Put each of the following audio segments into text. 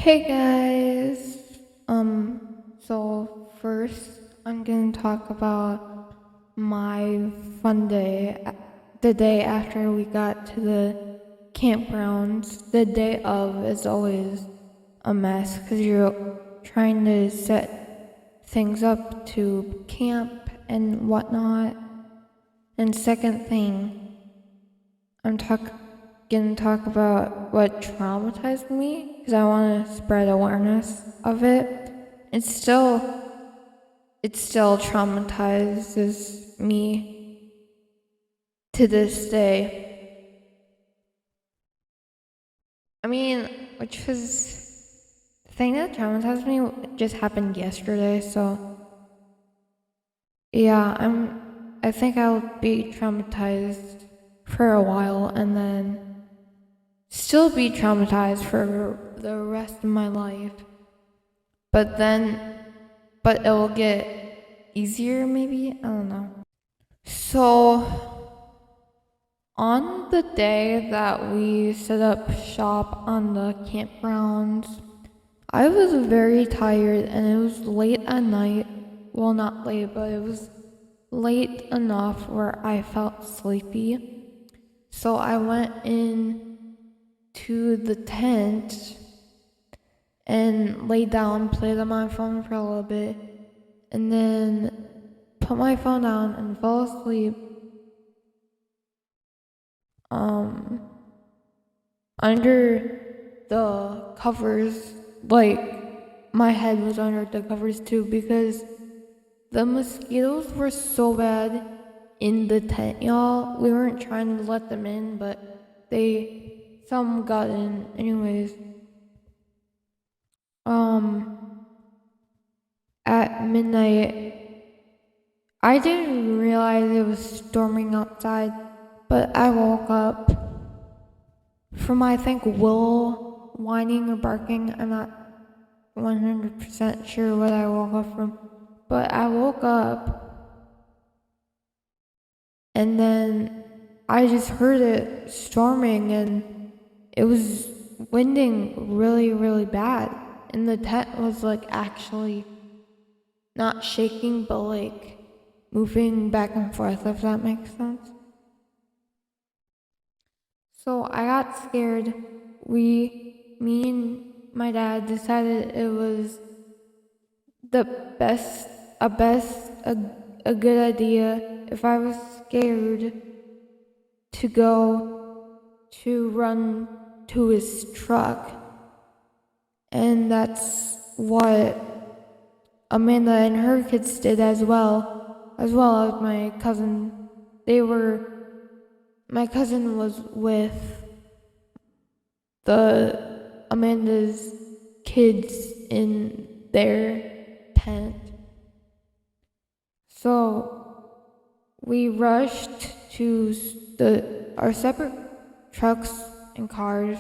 Hey guys. So first I'm gonna talk about my fun day, the day after we got to the campgrounds. The day of is always a mess because you're trying to set things up to camp and whatnot. And second thing, gonna talk about what traumatized me because I want to spread awareness of it. It still traumatizes me to this day. I mean, which was the thing that traumatized me just happened yesterday, so yeah, I think I'll be traumatized for a while and then still be traumatized for the rest of my life. But it will get easier maybe? I don't know. So, on the day that we set up shop on the campgrounds, I was very tired and it was late at night. Well, not late, but it was late enough where I felt sleepy. So I went in to the tent and laid down, played on my phone for a little bit, and then put my phone down and fell asleep. Under the covers, like my head was under the covers too, because the mosquitoes were so bad in the tent, y'all. We weren't trying to let them in, but some got in anyways. At midnight, I didn't realize it was storming outside, but I woke up from, I think, Will whining or barking. I'm not 100% sure what I woke up from, but I woke up and then I just heard it storming and it was winding really, really bad. And the tent was actually not shaking, but moving back and forth, if that makes sense. So I got scared. Me and my dad decided it was a good idea if I was scared to run to his truck. And that's what Amanda and her kids did as well as my cousin. My cousin was with Amanda's kids in their tent. So we rushed to our separate trucks and cars.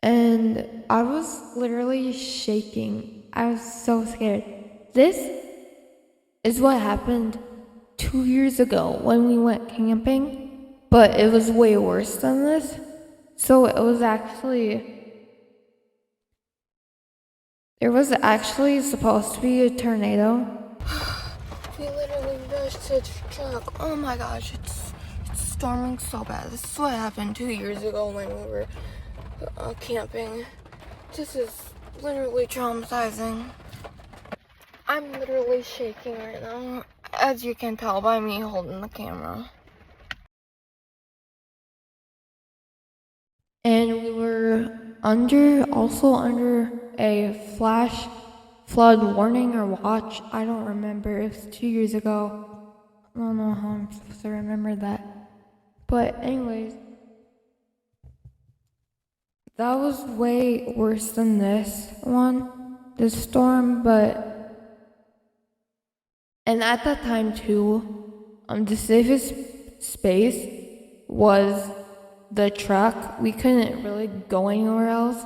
And I was literally shaking. I was so scared. This is what happened 2 years ago when we went camping, but it was way worse than this. So there was actually supposed to be a tornado. We literally rushed to the truck. Oh my gosh, it's storming so bad. This is what happened 2 years ago when we were camping. This is literally traumatizing. I'm literally shaking right now, as you can tell by me holding the camera. And we were also under a flash flood warning or watch. I don't remember. It was 2 years ago. I don't know how I'm supposed to remember that. But anyways, that was way worse than this storm, and at that time too, the safest space was the truck. We couldn't really go anywhere else.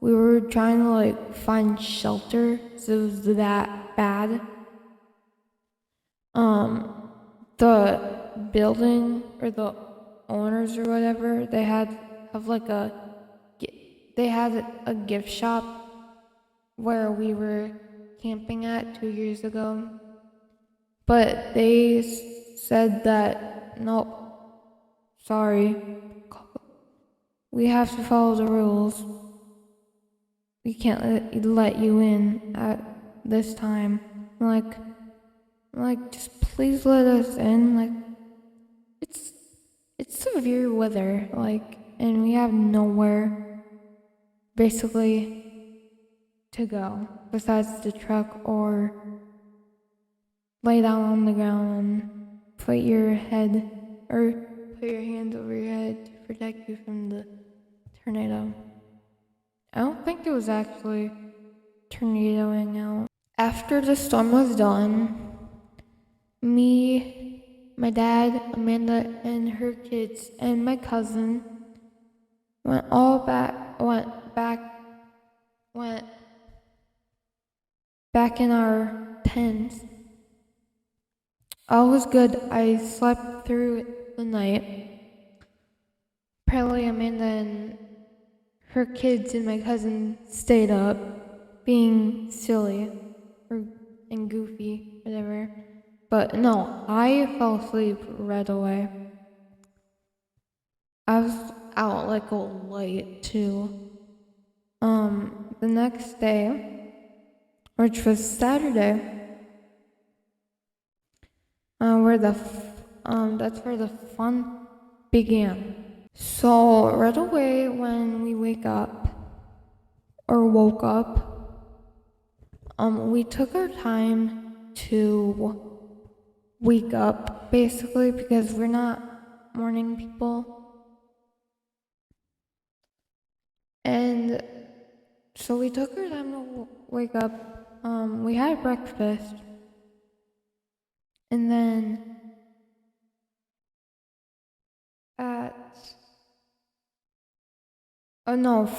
We were trying to find shelter, so it was that bad. The building or the owners or whatever, they have they had a gift shop where we were camping at 2 years ago, but they said that nope, sorry, we have to follow the rules. We can't let you in at this time. I'm like, just please let us in. Like, it's severe weather, like, and we have nowhere, basically, to go besides the truck or lay down on the ground and put your head or put your hands over your head to protect you from the tornado. I don't think it was actually tornadoing out. After the storm was done, me, my dad, Amanda, and her kids, and my cousin went back in our tents. All was good. I slept through the night. Apparently, Amanda and her kids and my cousin stayed up, being silly and goofy, whatever. But no, I fell asleep right away. I was out like all late too. The next day, which was Saturday, that's where the fun began. So right away when we woke up, we took our time to wake up, basically, because we're not morning people. And so we took our time to wake up. We had breakfast. And then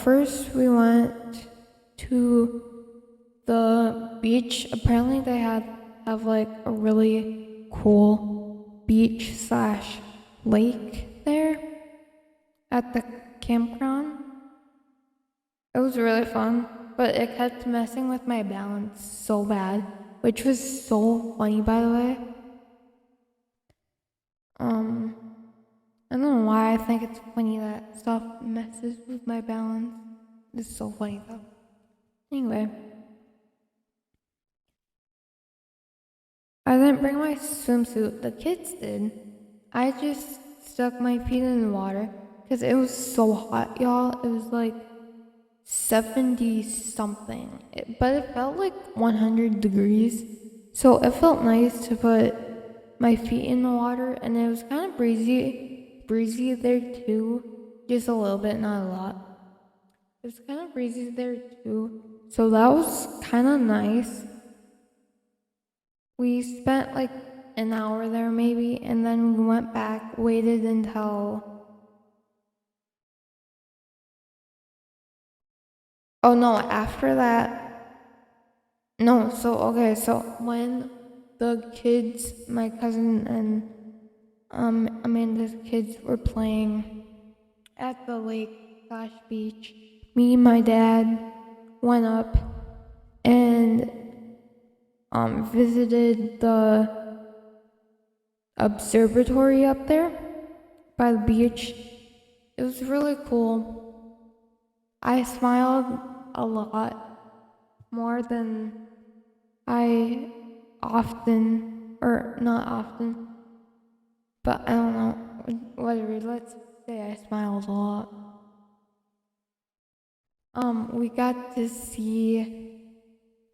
first we went to the beach. Apparently they have like a really cool beach / lake there at the campground. It was really fun, but it kept messing with my balance so bad, which was so funny, by the way. I don't know why I think it's funny that stuff messes with my balance. It's so funny though. Anyway, I didn't bring my swimsuit. The kids did. I just stuck my feet in the water because it was so hot, y'all. It was like 70 something, but it felt like 100 degrees. So it felt nice to put my feet in the water, and it was kind of breezy there too. Just a little bit, not a lot. It was kind of breezy there too. So that was kind of nice. We spent like an hour there maybe, and then we went back, waited until... Oh no, after that... No, so when the kids, my cousin and Amanda's kids were playing at the lake / beach, me and my dad went up and visited the observatory up there by the beach. It was really cool. I smiled a lot more than I often, or not often, but I don't know, whatever, let's say I smiled a lot. We got to see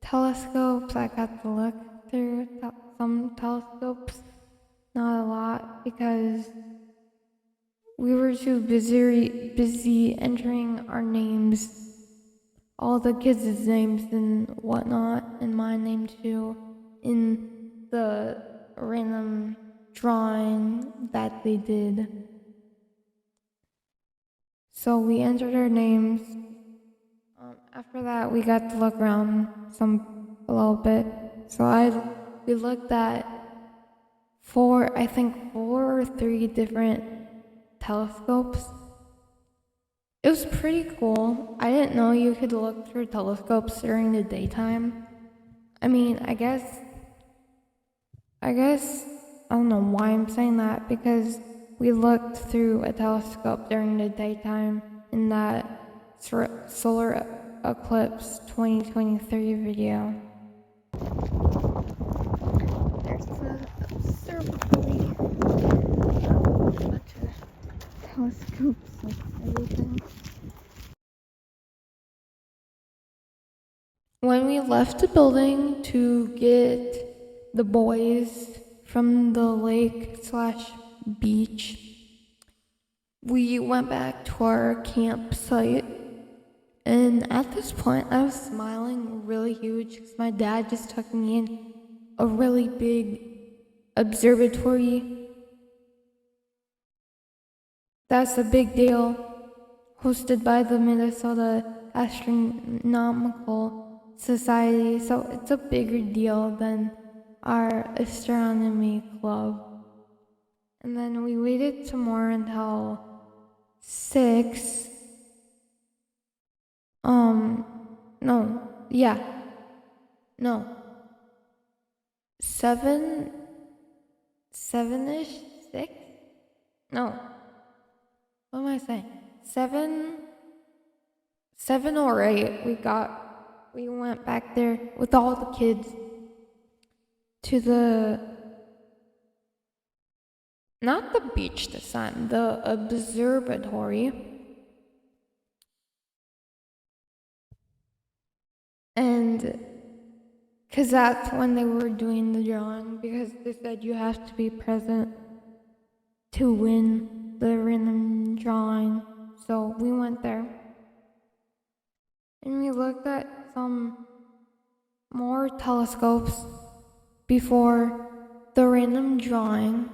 telescopes. I got to look through some telescopes, not a lot, because we were too busy entering our names, all the kids' names and whatnot, and my name too, in the random drawing that they did. So we entered our names. After that, we got to look around a little bit. So we looked at four or three different telescopes. It was pretty cool. I didn't know you could look through telescopes during the daytime. I mean, I don't know why I'm saying that, because we looked through a telescope during the daytime in that solar eclipse 2023 video. There's the observatory. A bunch of telescopes and everything. When we left the building to get the boys from the lake/beach, we went back to our campsite. And at this point, I was smiling really huge because my dad just took me in a really big observatory. That's a big deal, hosted by the Minnesota Astronomical Society, so it's a bigger deal than our astronomy club. And then we waited some more until 6. No. 7-ish? 6? No. What am I saying? 7 or 8, we went back there with all the kids to not the beach this time, the observatory. And because that's when they were doing the drawing, because they said you have to be present to win the random drawing. So we went there. And we looked at some more telescopes before the random drawing.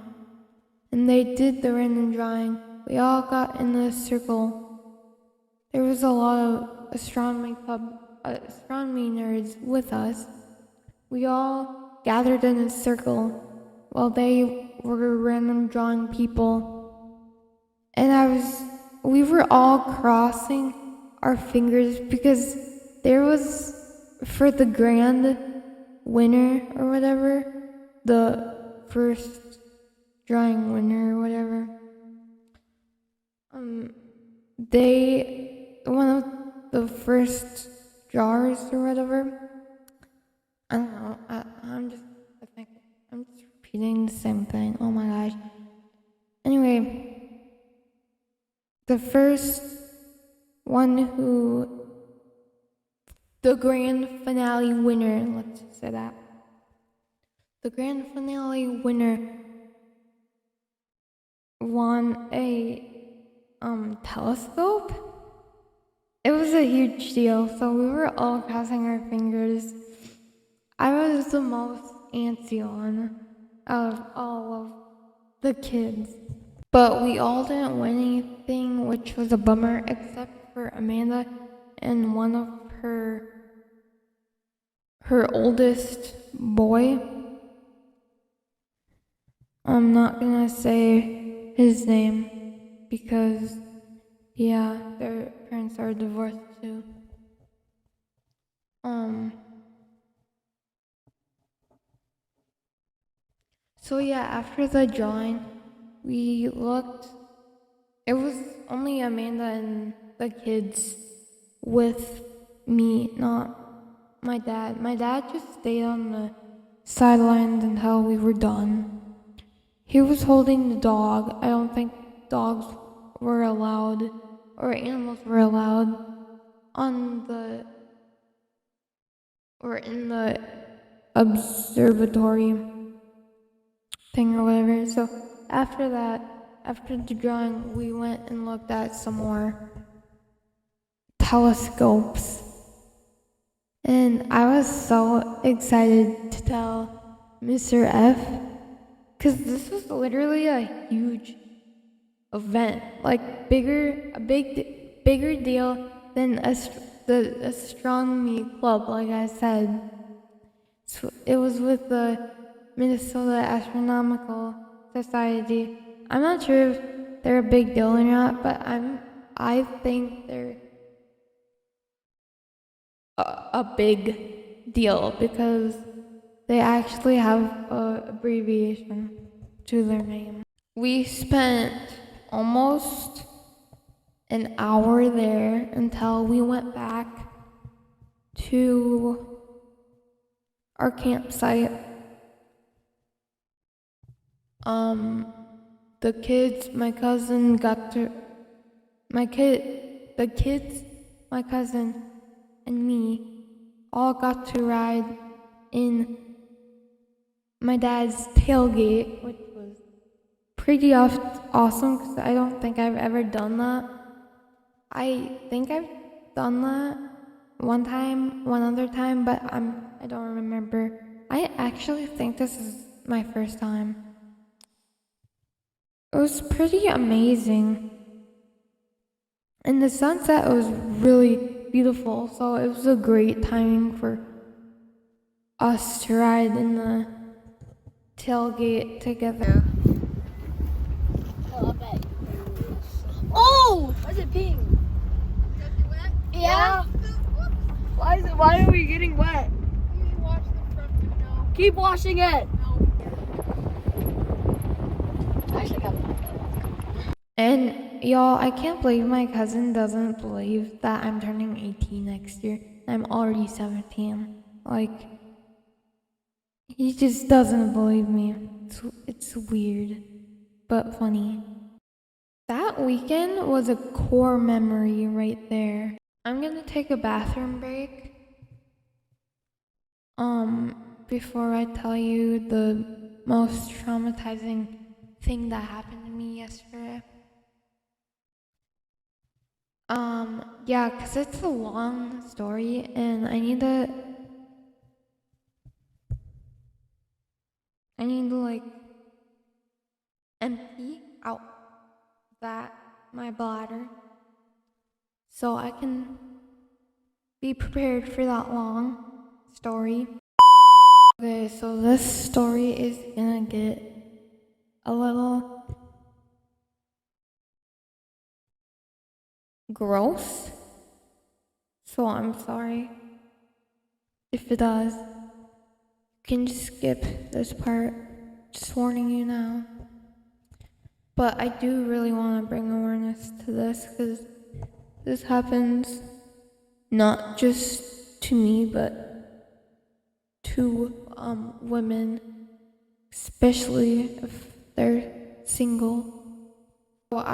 And they did the random drawing. We all got in a circle. There was a lot of astronomy nerds with us. We all gathered in a circle while they were random drawing people. And we were all crossing our fingers because there was, for the grand winner or whatever, the first drawing winner or whatever, one of the first drawers or whatever, I don't know, I'm just repeating the same thing, oh my gosh. Anyway, the first one the grand finale winner, let's just say that. The grand finale winner won a telescope. It was a huge deal, so we were all crossing our fingers. I was the most antsy one out of all of the kids. But we all didn't win anything, which was a bummer, except for Amanda and one of her oldest boy. I'm not gonna say his name because, yeah, their parents are divorced too. So yeah, after the drawing, we looked. It was only Amanda and the kids with me, not my dad. My dad just stayed on the sidelines until we were done. He was holding the dog. I don't think dogs were allowed, or animals were allowed, in the observatory thing or whatever. So after the drawing, we went and looked at some more telescopes. And I was so excited to tell Mr. F, because this was literally a huge event, like bigger deal than the astronomy club, like I said. So it was with the Minnesota Astronomical Society. I'm not sure if they're a big deal or not, but I'm I think they're a big deal because they actually have a abbreviation to their name. We spent almost an hour there until we went back to our campsite. The kids, my cousin got to, the kids, my cousin, and me all got to ride in my dad's tailgate, which was pretty awesome because I don't think I've ever done that. I think I've done that one other time, but I don't remember. I actually think this is my first time. It was pretty amazing. And the sunset was really beautiful, so it was a great timing for us to ride in the tailgate together. Oh! Why is it pink? Yeah. Why are we getting wet? Wash the front window. Keep washing it. And y'all, I can't believe my cousin doesn't believe that I'm turning 18 next year. I'm already 17. Like, he just doesn't believe me. It's weird, but funny. That weekend was a core memory right there. I'm gonna take a bathroom break. Before I tell you the most traumatizing thing that happened to me yesterday. Yeah, 'cause it's a long story and I need to like empty out my bladder so I can be prepared for that long story. Okay, so this story is gonna get a little gross, so I'm sorry if it does. You can just skip this part, just warning you now. But I do really want to bring awareness to this because this happens not just to me, but to women, especially if they're single. Well,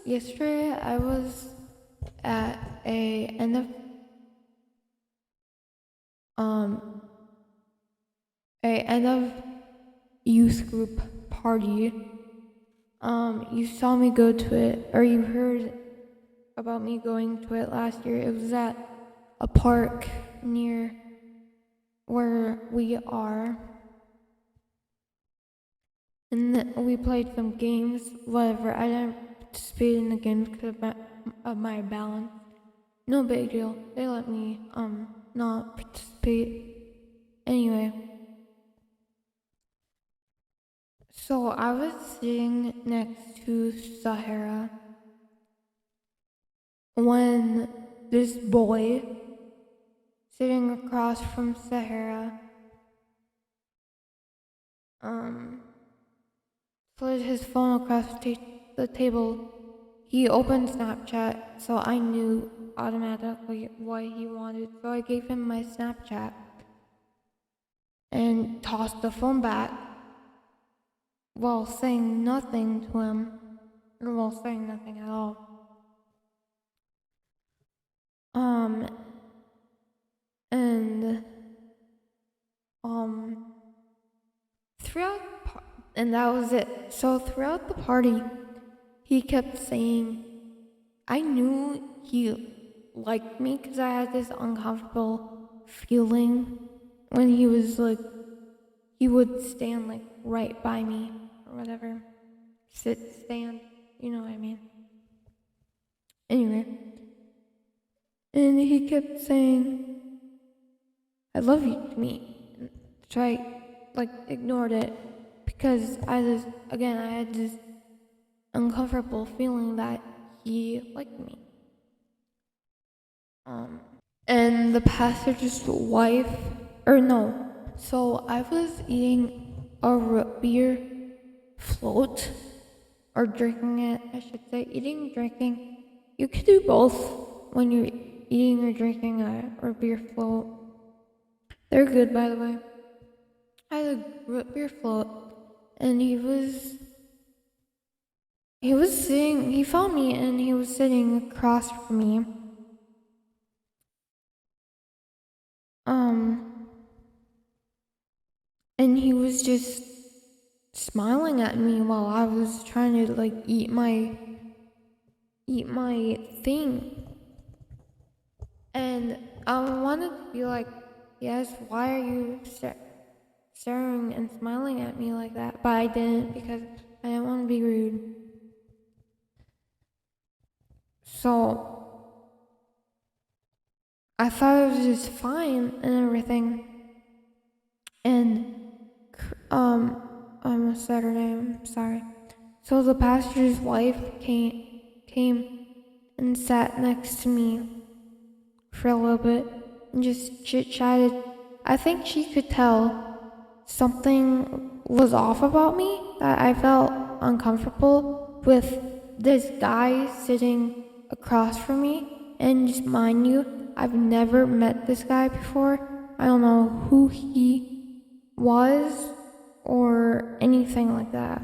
yesterday I was at a end of youth group party. You saw me go to it, or you heard about me going to it last year. It was at a park near where we are. And we played some games, whatever. I didn't participate in the games because of my balance. No big deal. They let me not participate. Anyway. So I was sitting next to Sahara when this boy sitting across from Sahara slid his phone across the table. He opened Snapchat, so I knew automatically what he wanted, so I gave him my Snapchat and tossed the phone back while saying nothing to him, or while saying nothing at all. And that was it. So throughout the party, he kept saying, I knew he liked me because I had this uncomfortable feeling when he was like, he would stand like right by me or whatever. Stand, you know what I mean. Anyway. And he kept saying, I love you to me. So I ignored it because I had this uncomfortable feeling that he liked me. And the pastor's wife, or no, so I was eating a root beer float, or drinking it, I should say, eating, drinking. You could do both when you're eating or drinking a root beer float. They're good, by the way. I had a root beer float, and he found me, and he was sitting across from me. And he was just smiling at me while I was trying to like eat my thing. And I wanted to be like, yes, why are you staring and smiling at me like that? But I didn't, because I didn't want to be rude. So I thought it was just fine and everything. And on a Saturday, I'm sorry. So the pastor's wife came and sat next to me for a little bit and just chit-chatted. I think she could tell something was off about me, that I felt uncomfortable with this guy sitting across from me. And just mind you, I've never met this guy before. I don't know who he was or anything like that.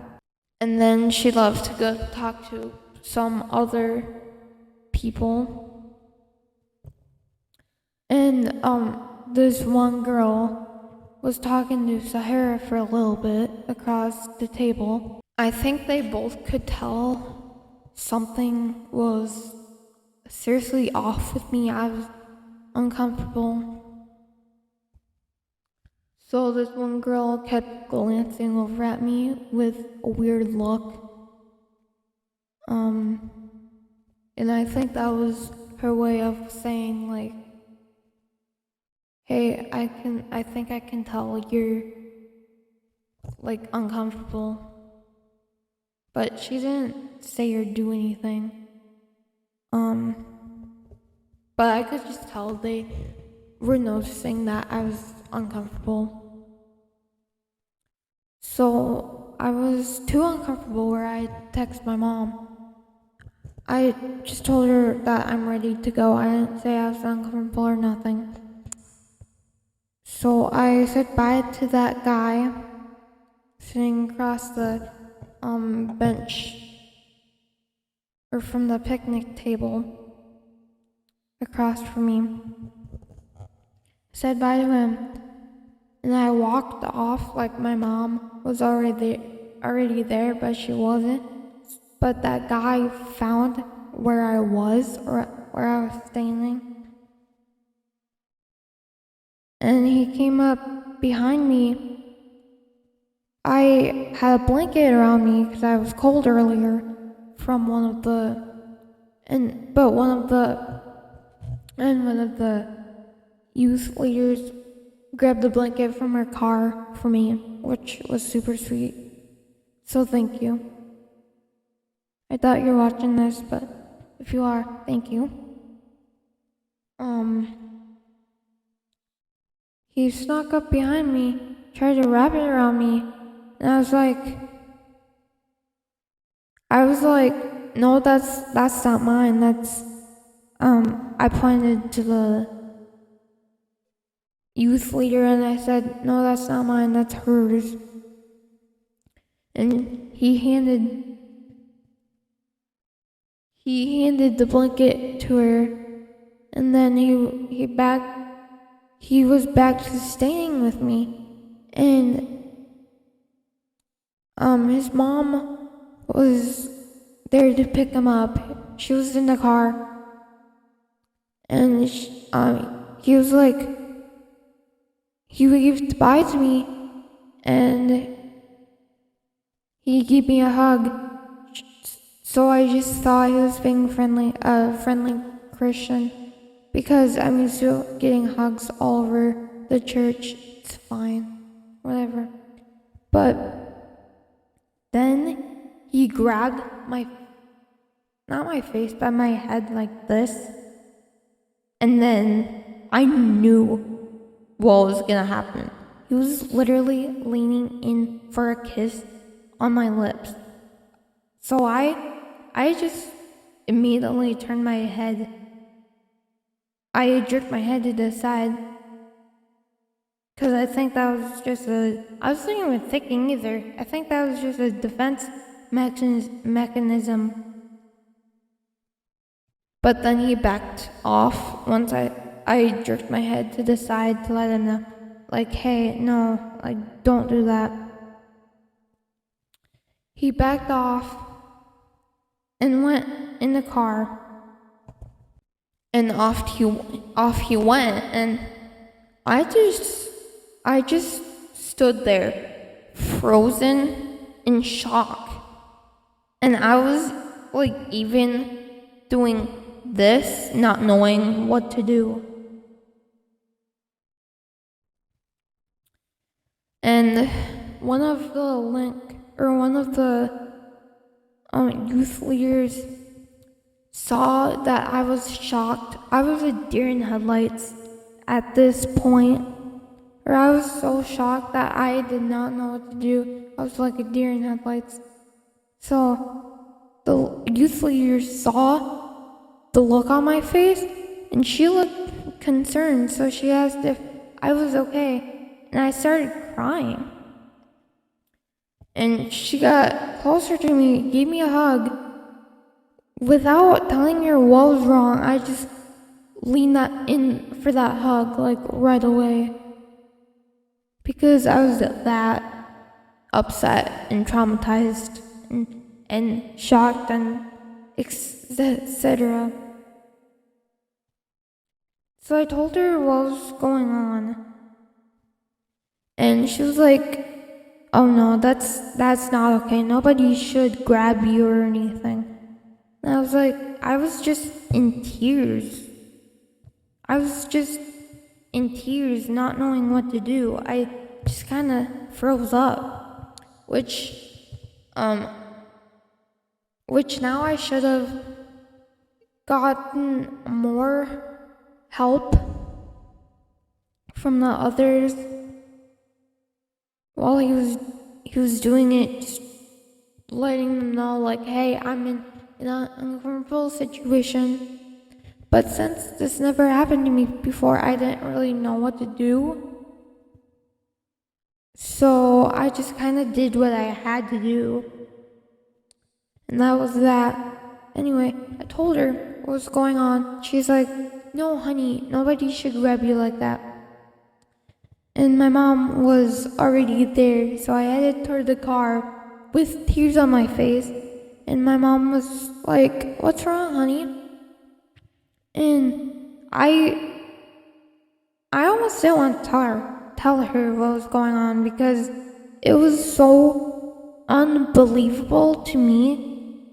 And then she loved to go talk to some other people. And this one girl was talking to Sahara for a little bit across the table. I think they both could tell something was seriously off with me. I was uncomfortable. So this one girl kept glancing over at me with a weird look. And I think that was her way of saying like, hey, I think I can tell you're like uncomfortable. But she didn't say or do anything. But I could just tell they were noticing that I was uncomfortable. So I was too uncomfortable where I texted my mom. I just told her that I'm ready to go. I didn't say I was uncomfortable or nothing. So I said bye to that guy sitting across the bench, or from the picnic table across from me. Said bye to him, and I walked off like my mom was already there, but she wasn't. But that guy found where I was, or where I was standing, and he came up behind me. I had a blanket around me because I was cold earlier from one of the youth leaders grabbed the blanket from her car for me, which was super sweet. So thank you. I thought you were watching this, but if you are, thank you. He snuck up behind me, tried to wrap it around me, and I was like, no, that's not mine. That's I pointed to the youth leader and I said, no, that's not mine, that's hers. And he handed the blanket to her, and then he was back to staying with me, and his mom was there to pick him up. She was in the car, and he was like, he waved bye to me, and he gave me a hug. So I just thought he was being friendly, a friendly Christian, because I'm used to getting hugs all over the church. It's fine, whatever. But then he grabbed my not my face, but my head like this. And then I knew what was gonna happen. He was literally leaning in for a kiss on my lips. So I just immediately turned my head. I jerked my head to the side. Because I think that was just I wasn't even thinking either. I think that was just a defense mechanism. But then he backed off once I jerked my head to the side to let him know, like, hey, no, like, don't do that. He backed off and went in the car. And off he went, and I just stood there, frozen in shock. And I was like even doing this, not knowing what to do. And one of the youth leaders saw that I was shocked. I was a deer in headlights at this point. Or I was so shocked that I did not know what to do. I was like a deer in headlights. So the youth leader saw the look on my face, and she looked concerned. So she asked if I was okay, and I started crying. And she got closer to me, gave me a hug. Without telling her what was wrong, I just leaned that in for that hug, like right away. Because I was that upset and traumatized and shocked and etc. So I told her what was going on. And she was like, oh no, that's not okay. Nobody should grab you or anything. And I was like, I was just in tears. I was just in tears, not knowing what to do. I just kind of froze up, which now I should have gotten more help from the others while he was doing it, just letting them know, like, hey, I'm in an uncomfortable situation. But since this never happened to me before, I didn't really know what to do. So I just kind of did what I had to do. And that was that. Anyway, I told her what was going on. She's like, no, honey, nobody should grab you like that. And my mom was already there, so I headed toward the car with tears on my face. And my mom was like, what's wrong, honey? And I almost didn't want to tell her what was going on, because it was so unbelievable to me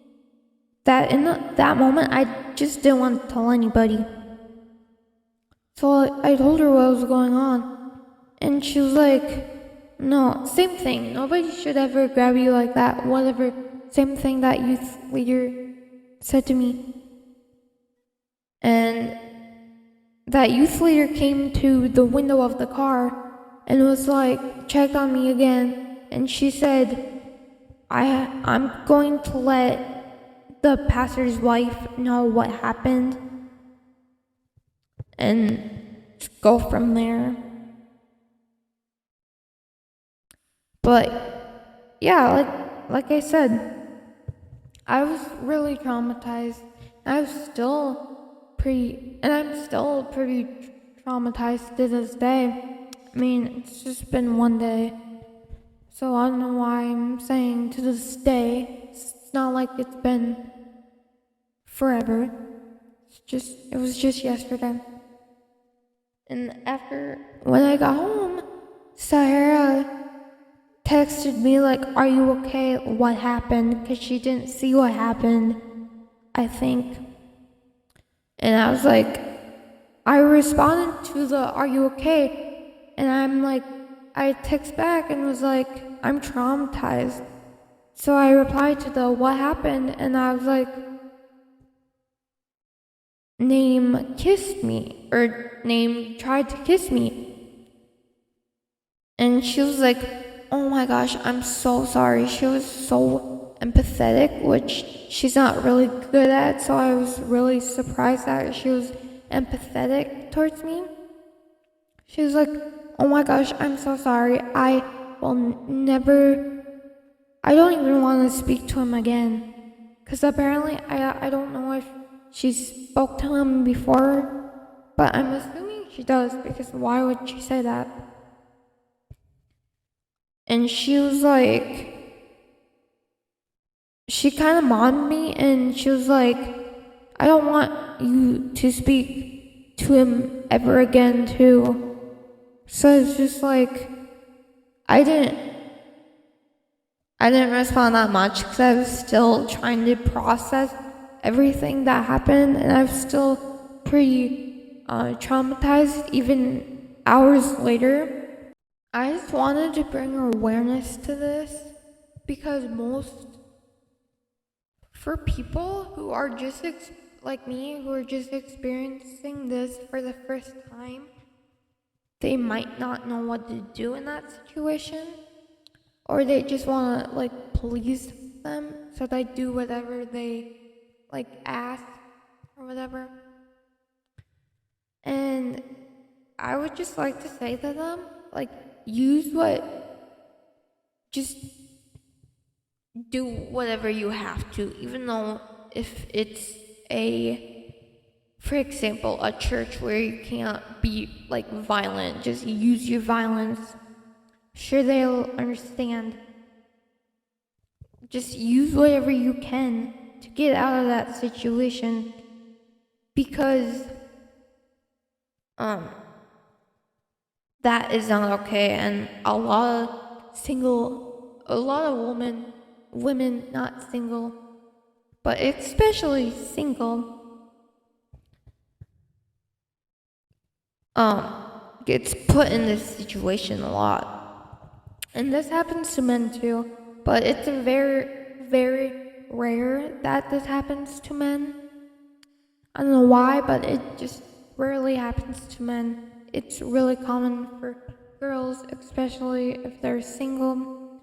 that in that moment I just didn't want to tell anybody. So I told her what was going on, and she was like, no, same thing, nobody should ever grab you like that, whatever, same thing that youth leader said to me. And that youth leader came to the window of the car and was like, checked on me again, and she said, I'm going to let the pastor's wife know what happened and just go from there. But yeah, like I said, I was really traumatized. I'm still pretty traumatized to this day. I mean, it's just been one day, so I don't know why I'm saying to this day. It's not like it's been forever. It was just yesterday. And when I got home, Sahara texted me like, are you okay? What happened? Because she didn't see what happened, I think. And I was like, I responded to the, are you okay? And I'm like, I text back and was like, I'm traumatized. So I replied to the, what happened? And I was like, name kissed me, or name tried to kiss me. And she was like, oh my gosh, I'm so sorry. She was so empathetic, which she's not really good at, so I was really surprised that she was empathetic towards me. She was like, oh my gosh, I'm so sorry. I will never, I don't even want to speak to him again. Because apparently, I don't know if she spoke to him before, but I'm assuming she does, because why would she say that? And she was like, she kind of mocked me, and she was like, I don't want you to speak to him ever again, too. So it's just like, I didn't respond that much because I was still trying to process everything that happened, and I was still pretty traumatized even hours later. I just wanted to bring awareness to this because for people who are just like me, who are just experiencing this for the first time, they might not know what to do in that situation, or they just want to like please them, so they do whatever they like ask or whatever. And I would just like to say to them, like, just do whatever you have to, even though if it's for example, a church where you can't be like violent, just use your violence. Sure, they'll understand. Just use whatever you can to get out of that situation, because that is not okay. And a lot of women not single, but especially single, gets put in this situation a lot. And this happens to men too, but it's a very, very rare that this happens to men. I don't know why, but it just rarely happens to men. It's really common for girls, especially if they're single.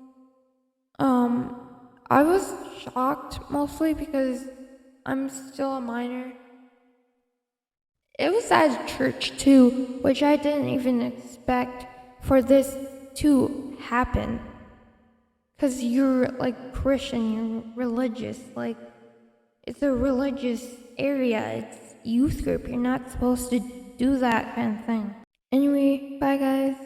I was shocked mostly because I'm still a minor. It was at church too, which I didn't even expect for this to happen. Because you're like Christian, you're religious. Like, it's a religious area, it's youth group. You're not supposed to do that kind of thing. Anyway, bye guys.